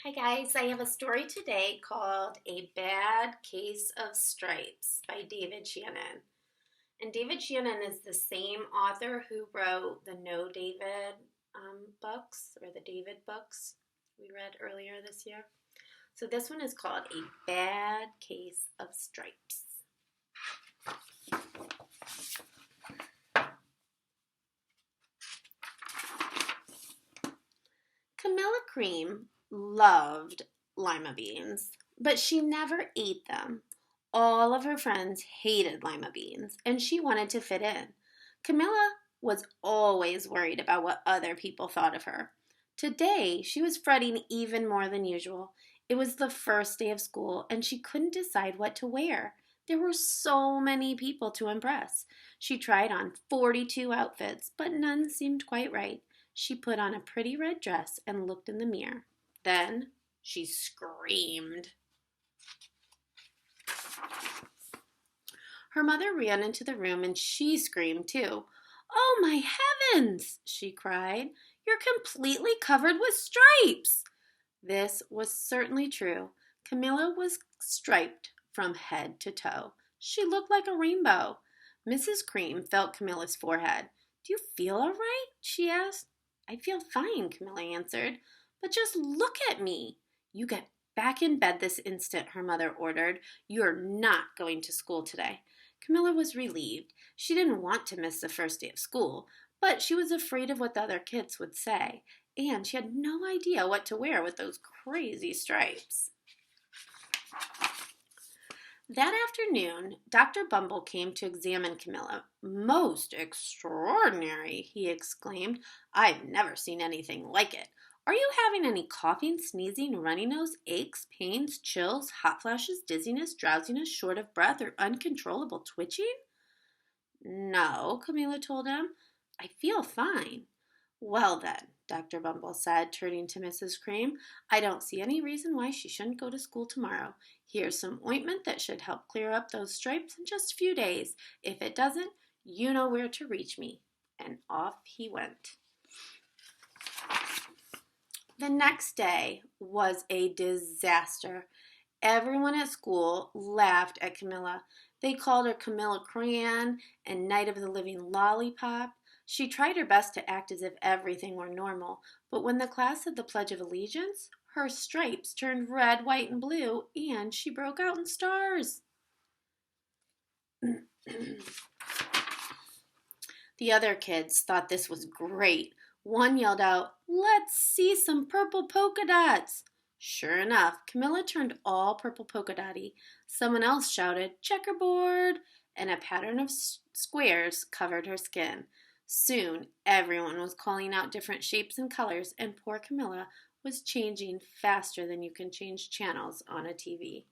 Hi guys, I have a story today called A Bad Case of Stripes by David Shannon. And David Shannon is the same author who wrote the No David books, or the David books we read earlier this year. So this one is called A Bad Case of Stripes. Camilla Cream loved lima beans, but she never ate them. All of her friends hated lima beans, and she wanted to fit in. Camilla was always worried about what other people thought of her. Today, she was fretting even more than usual. It was the first day of school, and she couldn't decide what to wear. There were so many people to impress. She tried on 42 outfits, but none seemed quite right. She put on a pretty red dress and looked in the mirror. Then she screamed. Her mother ran into the room and she screamed too. "Oh my heavens!" she cried. "You're completely covered with stripes!" This was certainly true. Camilla was striped from head to toe. She looked like a rainbow. Mrs. Cream felt Camilla's forehead. "Do you feel all right?" she asked. "I feel fine," Camilla answered. "But just look at me." "You get back in bed this instant," her mother ordered. "You're not going to school today." Camilla was relieved. She didn't want to miss the first day of school, but she was afraid of what the other kids would say, and she had no idea what to wear with those crazy stripes. That afternoon, Dr. Bumble came to examine Camilla. "Most extraordinary," he exclaimed. "I've never seen anything like it. Are you having any coughing, sneezing, runny nose, aches, pains, chills, hot flashes, dizziness, drowsiness, short of breath, or uncontrollable twitching?" "No," Camilla told him. "I feel fine." "Well then," Dr. Bumble said, turning to Mrs. Cream, "I don't see any reason why she shouldn't go to school tomorrow. Here's some ointment that should help clear up those stripes in just a few days. If it doesn't, you know where to reach me." And off he went. The next day was a disaster. Everyone at school laughed at Camilla. They called her Camilla Crayon and Night of the Living Lollipop. She tried her best to act as if everything were normal, but when the class said the Pledge of Allegiance, her stripes turned red, white, and blue, and she broke out in stars. The other kids thought this was great. One yelled out, "Let's see some purple polka dots." Sure enough, Camilla turned all purple polka dotty. Someone else shouted, "Checkerboard," and a pattern of squares covered her skin. Soon, everyone was calling out different shapes and colors, and poor Camilla was changing faster than you can change channels on a TV.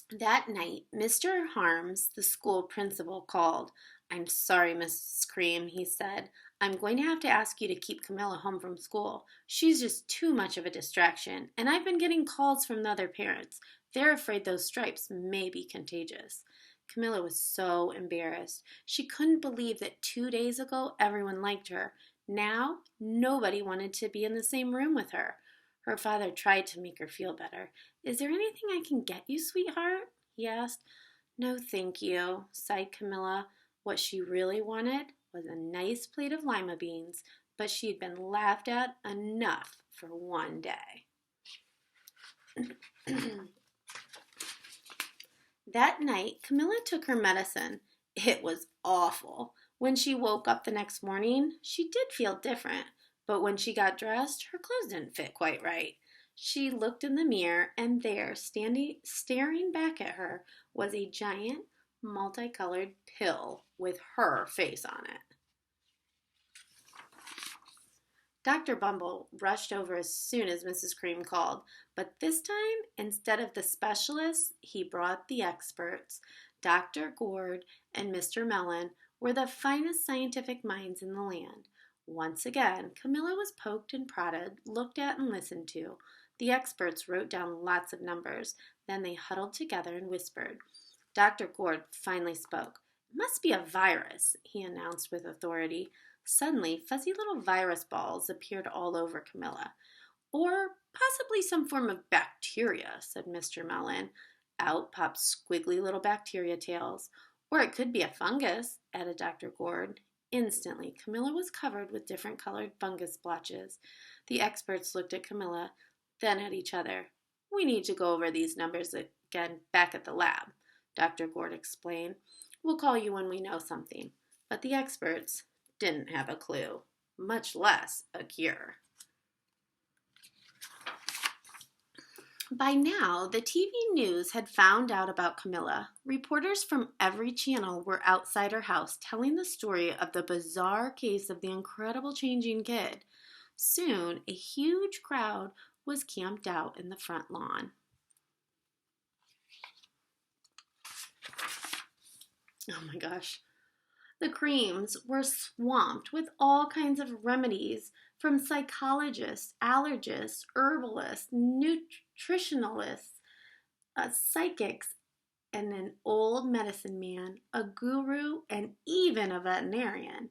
That night, Mr. Harms, the school principal, called. "I'm sorry, Mrs. Cream," he said. "I'm going to have to ask you to keep Camilla home from school. She's just too much of a distraction, and I've been getting calls from the other parents. They're afraid those stripes may be contagious." Camilla was so embarrassed. She couldn't believe that 2 days ago everyone liked her. Now, nobody wanted to be in the same room with her. Her father tried to make her feel better. "Is there anything I can get you, sweetheart?" he asked. "No, thank you," sighed Camilla. What she really wanted was a nice plate of lima beans, but she'd been laughed at enough for one day. That night, Camilla took her medicine. It was awful. When she woke up the next morning, she did feel different, but when she got dressed, her clothes didn't fit quite right. She looked in the mirror, and there, staring back at her, was a giant, multicolored pill with her face on it. Dr. Bumble rushed over as soon as Mrs. Cream called, but this time, instead of the specialists, he brought the experts. Dr. Gord and Mr. Mellon were the finest scientific minds in the land. Once again, Camilla was poked and prodded, looked at and listened to. The experts wrote down lots of numbers. Then they huddled together and whispered. Dr. Gord finally spoke. "It must be a virus," he announced with authority. Suddenly, fuzzy little virus balls appeared all over Camilla. Or possibly some form of bacteria, said Mr. Mellon. Out popped squiggly little bacteria tails. Or it could be a fungus, added Dr. Gord. Instantly, Camilla was covered with different colored fungus splotches. The experts looked at Camilla, then at each other. We need to go over these numbers again back at the lab, Dr. Gord explained. We'll call you when we know something. But the experts didn't have a clue, much less a cure. By now, the TV news had found out about Camilla. Reporters from every channel were outside her house telling the story of the bizarre case of the incredible changing kid. Soon, a huge crowd was camped out in the front lawn. Oh my gosh. The Creams were swamped with all kinds of remedies from psychologists, allergists, herbalists, nutritionalists, psychics, and an old medicine man, a guru, and even a veterinarian.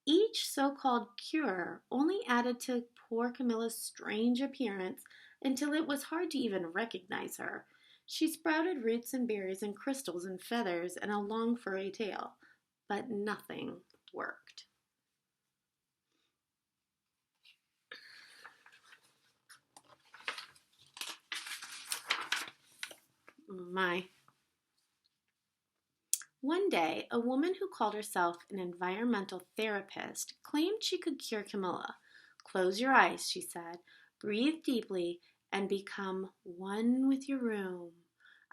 Each so-called cure only added to poor Camilla's strange appearance until it was hard to even recognize her. She sprouted roots and berries and crystals and feathers and a long furry tail, but nothing worked. My. One day, a woman who called herself an environmental therapist claimed she could cure Camilla. Close your eyes, she said. Breathe deeply and become one with your room.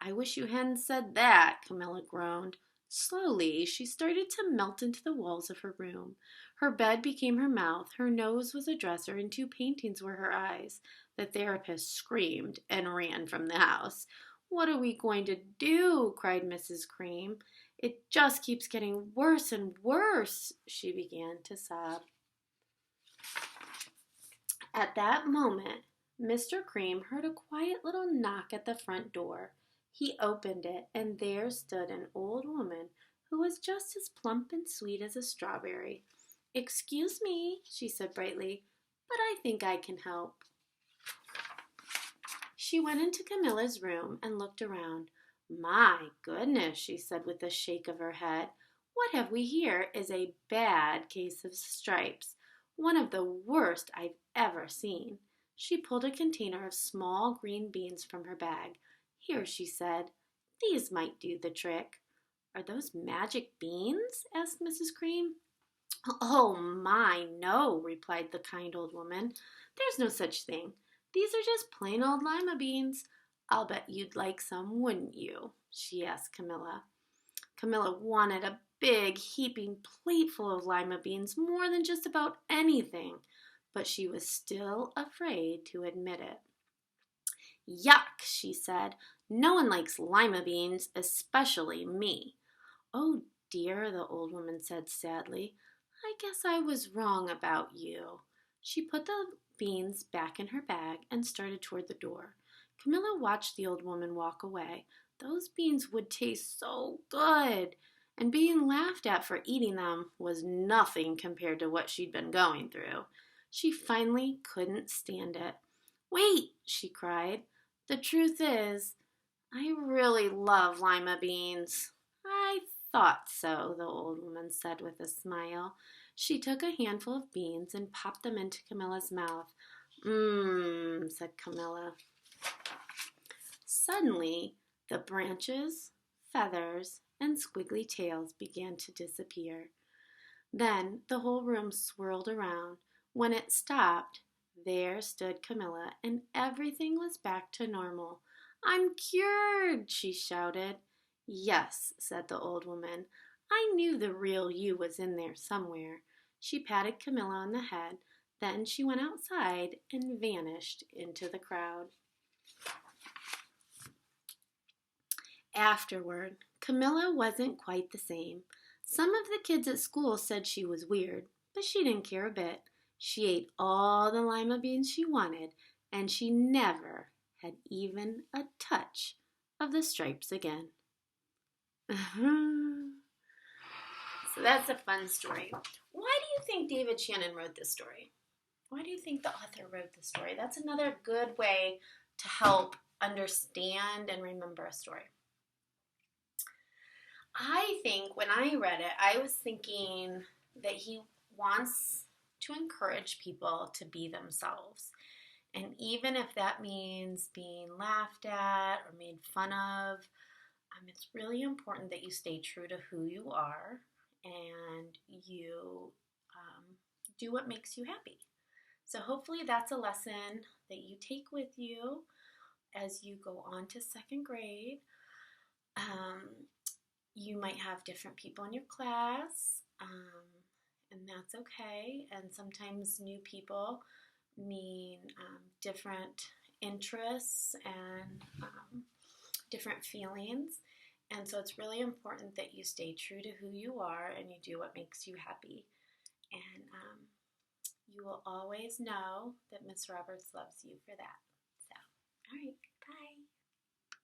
I wish you hadn't said that, Camilla groaned. Slowly, she started to melt into the walls of her room. Her bed became her mouth, her nose was a dresser, and 2 paintings were her eyes. The therapist screamed and ran from the house. What are we going to do? Cried Mrs. Cream. It just keeps getting worse and worse, she began to sob. At that moment, Mr. Cream heard a quiet little knock at the front door. He opened it, and there stood an old woman who was just as plump and sweet as a strawberry. Excuse me, she said brightly, but I think I can help. She went into Camilla's room and looked around. My goodness, she said with a shake of her head. What have we here is a bad case of stripes, one of the worst I've ever seen. She pulled a container of small green beans from her bag. Here, she said, these might do the trick. Are those magic beans? Asked Mrs. Cream. Oh my, no, replied the kind old woman. There's no such thing. These are just plain old lima beans. I'll bet you'd like some, wouldn't you? She asked Camilla. Camilla wanted a big, heaping plateful of lima beans more than just about anything, but she was still afraid to admit it. Yuck, she said. No one likes lima beans, especially me. Oh dear, the old woman said sadly. I guess I was wrong about you. She put the beans back in her bag and started toward the door. Camilla watched the old woman walk away. Those beans would taste so good, and being laughed at for eating them was nothing compared to what she'd been going through. She finally couldn't stand it. Wait, she cried. The truth is, I really love lima beans. I thought so, the old woman said with a smile. She took a handful of beans and popped them into Camilla's mouth. Mmm, said Camilla. Suddenly, the branches, feathers, and squiggly tails began to disappear. Then the whole room swirled around. When it stopped, there stood Camilla, and everything was back to normal. I'm cured, she shouted. Yes, said the old woman. I knew the real you was in there somewhere. She patted Camilla on the head. Then she went outside and vanished into the crowd. Afterward, Camilla wasn't quite the same. Some of the kids at school said she was weird, but she didn't care a bit. She ate all the lima beans she wanted, and she never had even a touch of the stripes again. So that's a fun story. Why do you think David Shannon wrote this story? Why do you think the author wrote this story? That's another good way to help understand and remember a story. I think when I read it, I was thinking that he wants to encourage people to be themselves. And even if that means being laughed at or made fun of, it's really important that you stay true to who you are and you do what makes you happy. So hopefully that's a lesson that you take with you as you go on to second grade. You might have different people in your class, and that's okay. And sometimes new people mean different interests and different feelings. And so it's really important that you stay true to who you are and you do what makes you happy. And you will always know that Miss Roberts loves you for that.